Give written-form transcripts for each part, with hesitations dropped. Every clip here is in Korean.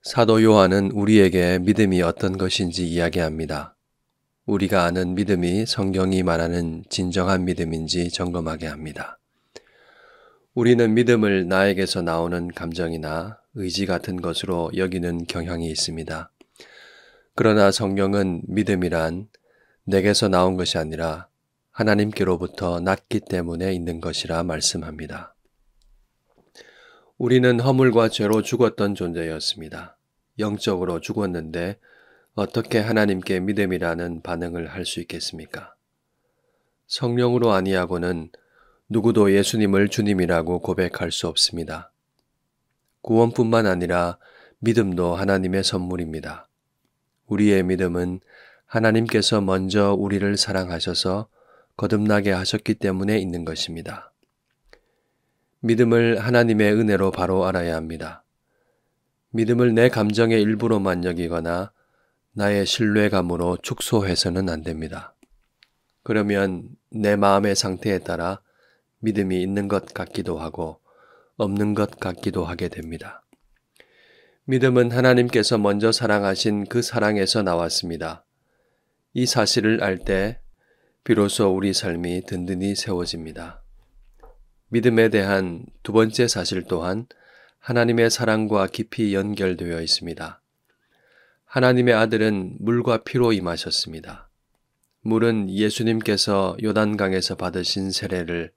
사도 요한은 우리에게 믿음이 어떤 것인지 이야기합니다. 우리가 아는 믿음이 성경이 말하는 진정한 믿음인지 점검하게 합니다. 우리는 믿음을 나에게서 나오는 감정이나 의지 같은 것으로 여기는 경향이 있습니다. 그러나 성경은 믿음이란 내게서 나온 것이 아니라 하나님께로부터 났기 때문에 있는 것이라 말씀합니다. 우리는 허물과 죄로 죽었던 존재였습니다. 영적으로 죽었는데 어떻게 하나님께 믿음이라는 반응을 할 수 있겠습니까? 성령으로 아니하고는 누구도 예수님을 주님이라고 고백할 수 없습니다. 구원뿐만 아니라 믿음도 하나님의 선물입니다. 우리의 믿음은 하나님께서 먼저 우리를 사랑하셔서 거듭나게 하셨기 때문에 있는 것입니다. 믿음을 하나님의 은혜로 바로 알아야 합니다. 믿음을 내 감정의 일부로만 여기거나 나의 신뢰감으로 축소해서는 안 됩니다. 그러면 내 마음의 상태에 따라 믿음이 있는 것 같기도 하고 없는 것 같기도 하게 됩니다. 믿음은 하나님께서 먼저 사랑하신 그 사랑에서 나왔습니다. 이 사실을 알 때 비로소 우리 삶이 든든히 세워집니다. 믿음에 대한 두 번째 사실 또한 하나님의 사랑과 깊이 연결되어 있습니다. 하나님의 아들은 물과 피로 임하셨습니다. 물은 예수님께서 요단강에서 받으신 세례를,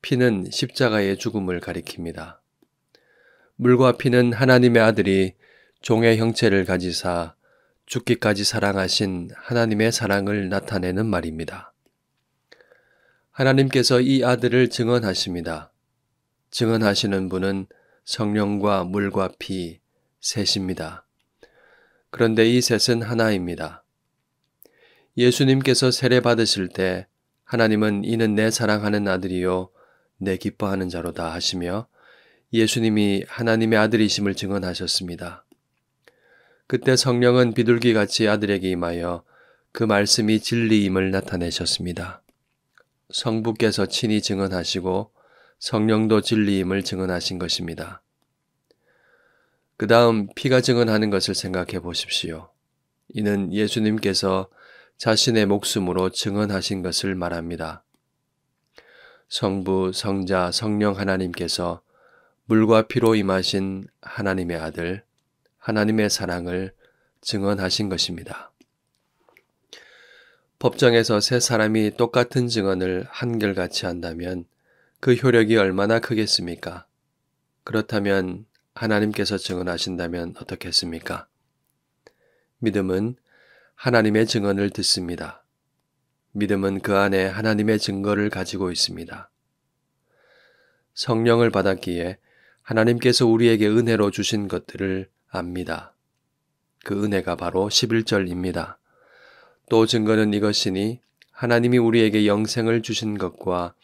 피는 십자가의 죽음을 가리킵니다. 물과 피는 하나님의 아들이 종의 형체를 가지사 죽기까지 사랑하신 하나님의 사랑을 나타내는 말입니다. 하나님께서 이 아들을 증언하십니다. 증언하시는 분은 성령과 물과 피, 셋입니다. 그런데 이 셋은 하나입니다. 예수님께서 세례 받으실 때 하나님은 이는 내 사랑하는 아들이요 내 기뻐하는 자로다 하시며 예수님이 하나님의 아들이심을 증언하셨습니다. 그때 성령은 비둘기같이 아들에게 임하여 그 말씀이 진리임을 나타내셨습니다. 성부께서 친히 증언하시고 성령도 진리임을 증언하신 것입니다. 그 다음 피가 증언하는 것을 생각해 보십시오. 이는 예수님께서 자신의 목숨으로 증언하신 것을 말합니다. 성부, 성자, 성령 하나님께서 물과 피로 임하신 하나님의 아들, 하나님의 사랑을 증언하신 것입니다. 법정에서 세 사람이 똑같은 증언을 한결같이 한다면 그 효력이 얼마나 크겠습니까? 그렇다면 하나님께서 증언하신다면 어떻겠습니까? 믿음은 하나님의 증언을 듣습니다. 믿음은 그 안에 하나님의 증거를 가지고 있습니다. 성령을 받았기에 하나님께서 우리에게 은혜로 주신 것들을 압니다. 그 은혜가 바로 11절입니다. 또 증거는 이것이니 하나님이 우리에게 영생을 주신 것과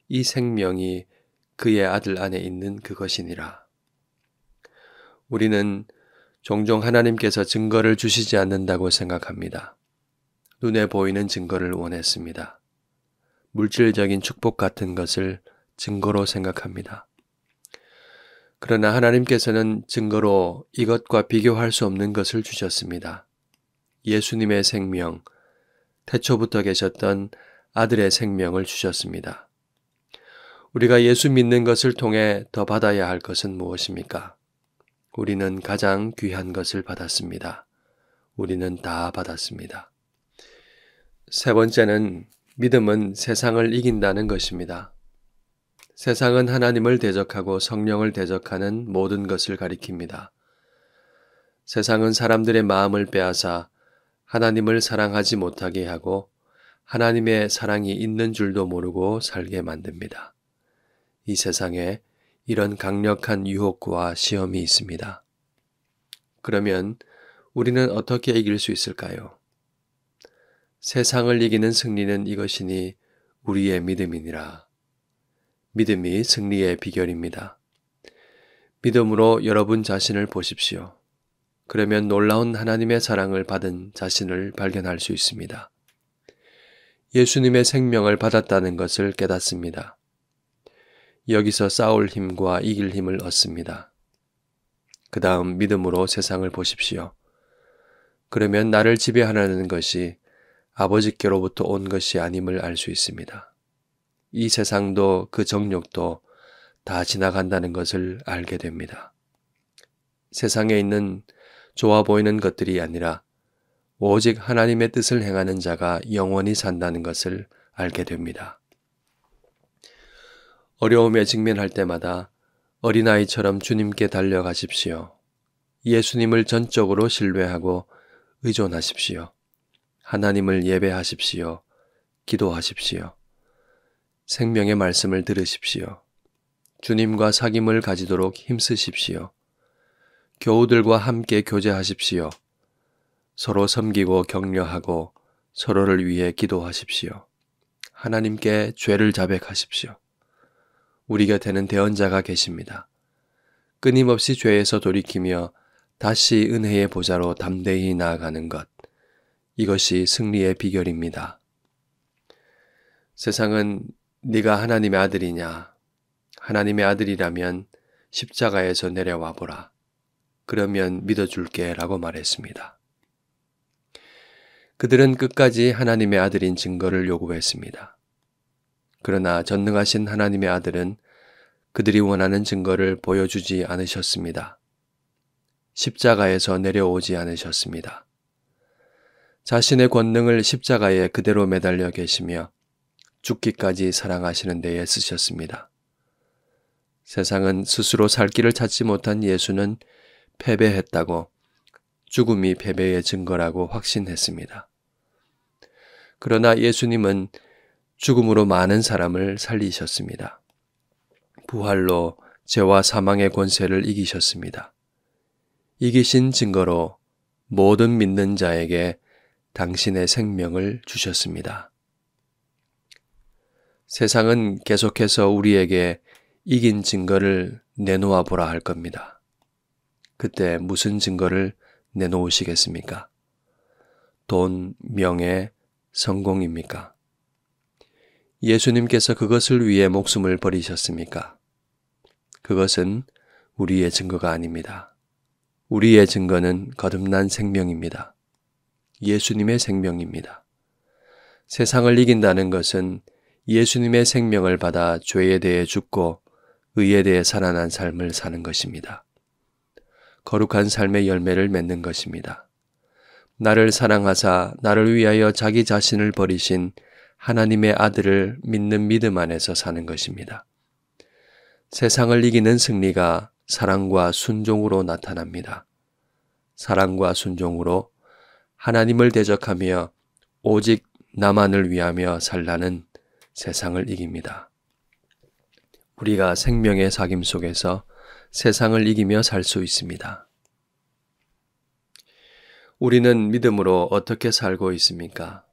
이 생명이 그의 아들 안에 있는 그것이니라. 우리는 종종 하나님께서 증거를 주시지 않는다고 생각합니다. 눈에 보이는 증거를 원했습니다. 물질적인 축복 같은 것을 증거로 생각합니다. 그러나 하나님께서는 증거로 이것과 비교할 수 없는 것을 주셨습니다. 예수님의 생명, 태초부터 계셨던 아들의 생명을 주셨습니다. 우리가 예수 믿는 것을 통해 더 받아야 할 것은 무엇입니까? 우리는 가장 귀한 것을 받았습니다. 우리는 다 받았습니다. 세 번째는 믿음은 세상을 이긴다는 것입니다. 세상은 하나님을 대적하고 성령을 대적하는 모든 것을 가리킵니다. 세상은 사람들의 마음을 빼앗아 하나님을 사랑하지 못하게 하고 하나님의 사랑이 있는 줄도 모르고 살게 만듭니다. 이 세상에 이런 강력한 유혹과 시험이 있습니다. 그러면 우리는 어떻게 이길 수 있을까요? 세상을 이기는 승리는 이것이니 우리의 믿음이니라. 믿음이 승리의 비결입니다. 믿음으로 여러분 자신을 보십시오. 그러면 놀라운 하나님의 사랑을 받은 자신을 발견할 수 있습니다. 예수님의 생명을 받았다는 것을 깨닫습니다. 여기서 싸울 힘과 이길 힘을 얻습니다. 그 다음 믿음으로 세상을 보십시오. 그러면 나를 지배하려는 것이 아버지께로부터 온 것이 아님을 알 수 있습니다. 이 세상도 그 정욕도 다 지나간다는 것을 알게 됩니다. 세상에 있는 좋아 보이는 것들이 아니라 오직 하나님의 뜻을 행하는 자가 영원히 산다는 것을 알게 됩니다. 어려움에 직면할 때마다 어린아이처럼 주님께 달려가십시오. 예수님을 전적으로 신뢰하고 의존하십시오. 하나님을 예배하십시오. 기도하십시오. 생명의 말씀을 들으십시오. 주님과 사귐을 가지도록 힘쓰십시오. 교우들과 함께 교제하십시오. 서로 섬기고 격려하고 서로를 위해 기도하십시오. 하나님께 죄를 자백하십시오. 우리 곁에는 대언자가 계십니다. 끊임없이 죄에서 돌이키며 다시 은혜의 보좌로 담대히 나아가는 것. 이것이 승리의 비결입니다. 세상은 네가 하나님의 아들이냐? 하나님의 아들이라면 십자가에서 내려와 보라. 그러면 믿어줄게 라고 말했습니다. 그들은 끝까지 하나님의 아들인 증거를 요구했습니다. 그러나 전능하신 하나님의 아들은 그들이 원하는 증거를 보여주지 않으셨습니다. 십자가에서 내려오지 않으셨습니다. 자신의 권능을 십자가에 그대로 매달려 계시며 죽기까지 사랑하시는 데에 쓰셨습니다. 세상은 스스로 살 길을 찾지 못한 예수는 패배했다고 죽음이 패배의 증거라고 확신했습니다. 그러나 예수님은 죽음으로 많은 사람을 살리셨습니다. 부활로 죄와 사망의 권세를 이기셨습니다. 이기신 증거로 모든 믿는 자에게 당신의 생명을 주셨습니다. 세상은 계속해서 우리에게 이긴 증거를 내놓아 보라 할 겁니다. 그때 무슨 증거를 내놓으시겠습니까? 돈, 명예, 성공입니까? 예수님께서 그것을 위해 목숨을 버리셨습니까? 그것은 우리의 증거가 아닙니다. 우리의 증거는 거듭난 생명입니다. 예수님의 생명입니다. 세상을 이긴다는 것은 예수님의 생명을 받아 죄에 대해 죽고 의에 대해 살아난 삶을 사는 것입니다. 거룩한 삶의 열매를 맺는 것입니다. 나를 사랑하사 나를 위하여 자기 자신을 버리신 하나님의 아들을 믿는 믿음 안에서 사는 것입니다. 세상을 이기는 승리가 사랑과 순종으로 나타납니다. 사랑과 순종으로 하나님을 대적하며 오직 나만을 위하며 살라는 세상을 이깁니다. 우리가 생명의 사귐 속에서 세상을 이기며 살 수 있습니다. 우리는 믿음으로 어떻게 살고 있습니까?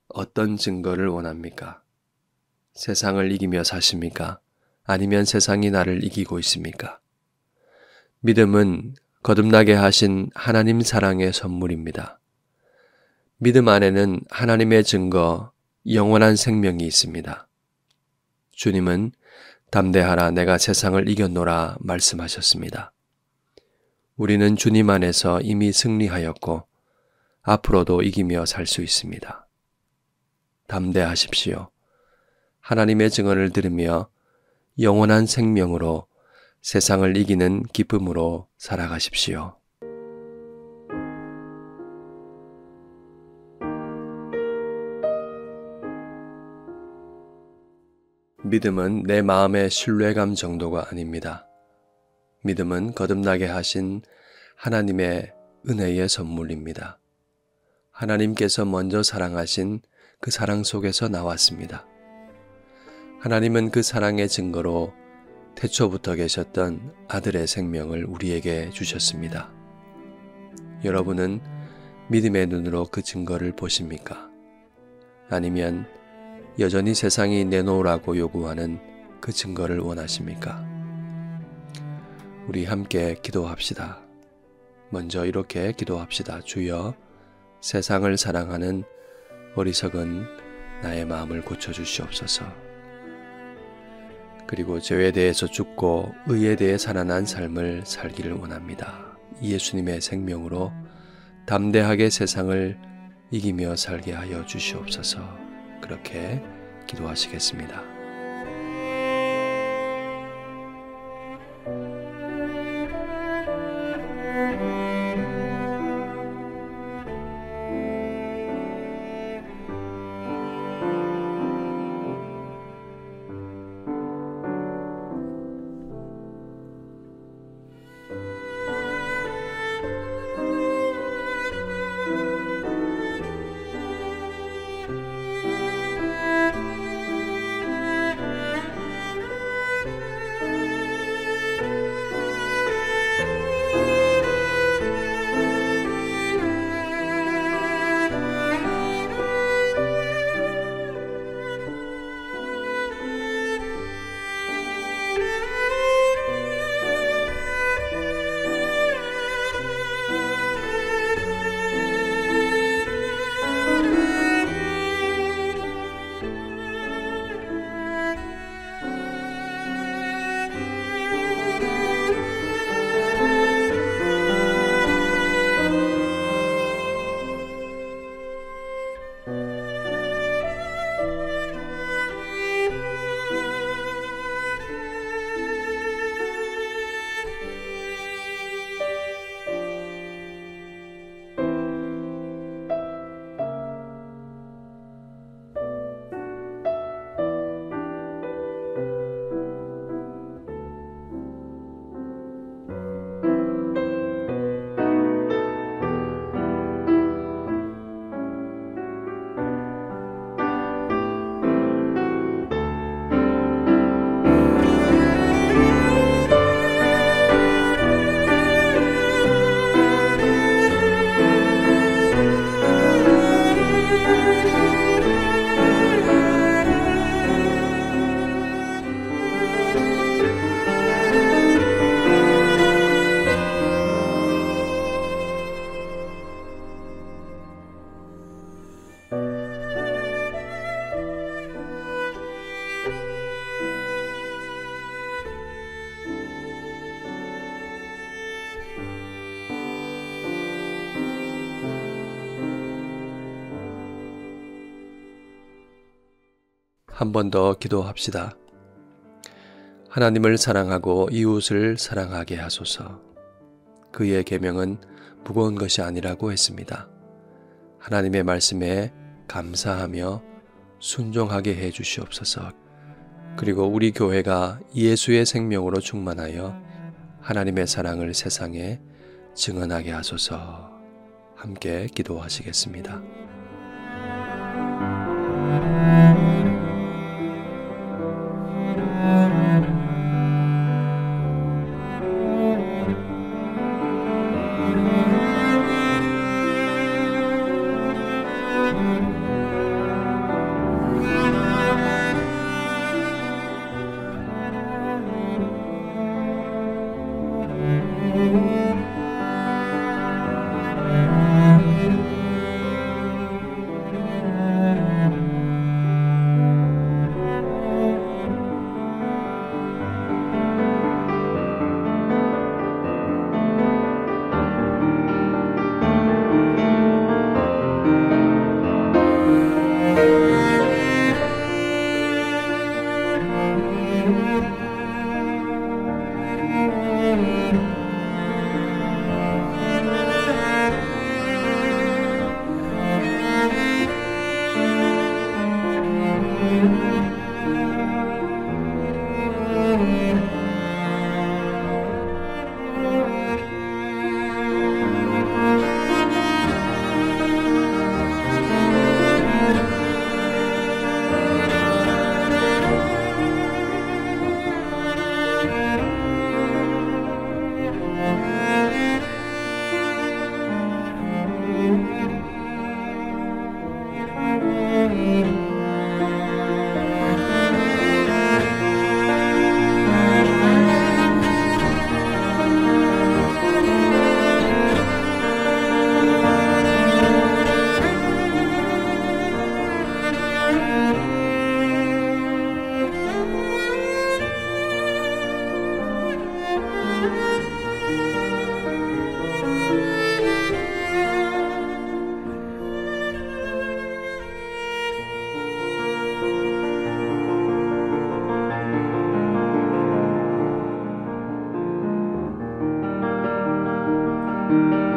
어떤 증거를 원합니까? 세상을 이기며 사십니까? 아니면 세상이 나를 이기고 있습니까? 믿음은 거듭나게 하신 하나님 사랑의 선물입니다. 믿음 안에는 하나님의 증거, 영원한 생명이 있습니다. 주님은 담대하라 내가 세상을 이겼노라 말씀하셨습니다. 우리는 주님 안에서 이미 승리하였고 앞으로도 이기며 살 수 있습니다. 담대하십시오. 하나님의 증언을 들으며 영원한 생명으로 세상을 이기는 기쁨으로 살아가십시오. 믿음은 내 마음의 신뢰감 정도가 아닙니다. 믿음은 거듭나게 하신 하나님의 은혜의 선물입니다. 하나님께서 먼저 사랑하신 그 사랑 속에서 나왔습니다. 하나님은 그 사랑의 증거로 태초부터 계셨던 아들의 생명을 우리에게 주셨습니다. 여러분은 믿음의 눈으로 그 증거를 보십니까? 아니면 여전히 세상이 내놓으라고 요구하는 그 증거를 원하십니까? 우리 함께 기도합시다. 먼저 이렇게 기도합시다. 주여, 세상을 사랑하는 어리석은 나의 마음을 고쳐주시옵소서. 그리고 죄에 대해서 죽고 의에 대해 살아난 삶을 살기를 원합니다. 예수님의 생명으로 담대하게 세상을 이기며 살게 하여 주시옵소서. 그렇게 기도하시겠습니다. 한 번 더 기도합시다. 하나님을 사랑하고 이웃을 사랑하게 하소서. 그의 계명은 무거운 것이 아니라고 했습니다. 하나님의 말씀에 감사하며 순종하게 해 주시옵소서. 그리고 우리 교회가 예수의 생명으로 충만하여 하나님의 사랑을 세상에 증언하게 하소서. 함께 기도하시겠습니다. 있습니다.